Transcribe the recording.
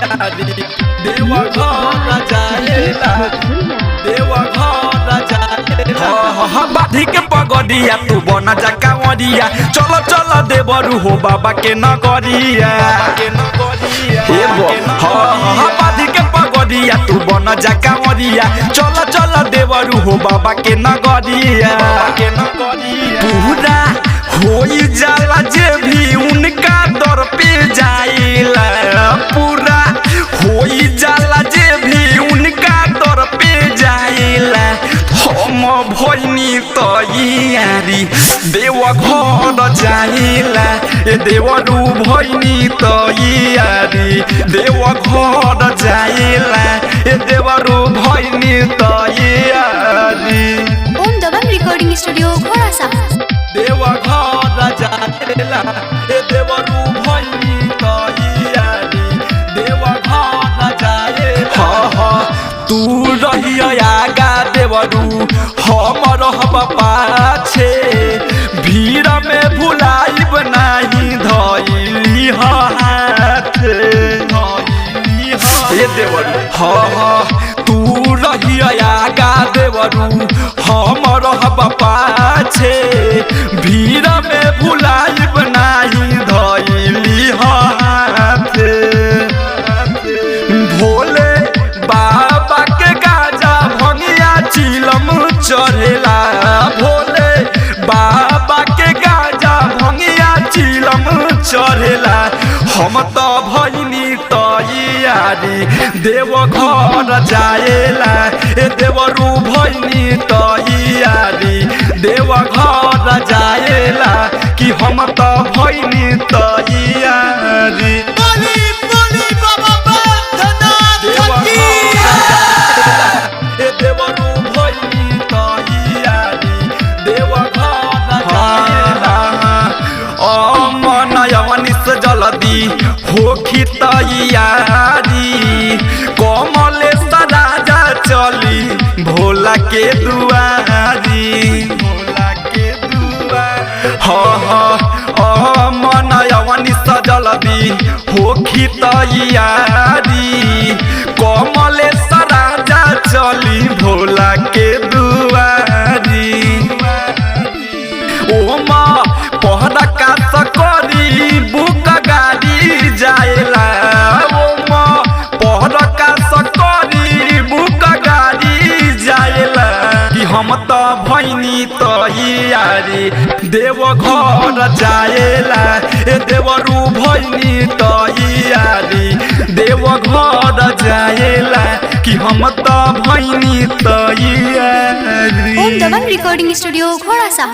देवा घर जाएला देवा घर जाएला बाधी के पगड़िया तू बना जा कांवरिया चलो चलो देवरू हो बाबा के नगरिया बाधी के पगड़िया तू बना जा कांवरिया चलो चलो देवरू हो बाबा के नगरिया पूरा होई जाला जे भी उनका दर पे जाइला पूरा होई जाला जे भी उनका दर पे जाइला हम भइनी तैयारी देवा घर जाइला देवरू भइनी तैयारी देवा घर जाइला देवरू भइनी तैयारी। ओम दबंग रिकॉर्डिंग स्टूडियो घोड़ासा देवा घर जाएला देवरू भइनी तैयारी देवा घर जाएला तू रहिया आगा देवरू हम रहब पाछे भीड़ में भुलाइब नाही धइली हाथ देवरू तू रहिया आगा देवरू हम रहब पाछे भीड़ में भुलाइब नाही धइली हाथ भोले बाबा के गाजा भंगिया चिलम चढ़ेला भोले बाबा के गाजा भंगिया चिलम चढ़ेला हम तो भइनी तैयारी देव घर जाएला देवरू भइनी तैयारी देव घर जाएला कि हम तो भइनी तैयारी देवरू भइनी तैयारी देव घर जाएला मनयवनी से जल्दी होखी तैयारी कमलेश राजा चली भोला के दुआरी मनयवनी से जल्दी होखी तैयारी कमलेश राजा चली भोला के दुआरी ओमा पहरा का सकरी बुक गाड़ी जाएला ओमा पहरा का सकरी बुक गाड़ी जाएला कि हम तो भइनी तैयारी देव घर जाएला देवरू भइनी तैयारी देव घर जाएला कि हम तो भइनी तैयारी। ओम दबंग रिकॉर्डिंग स्टूडियो घोड़ासा।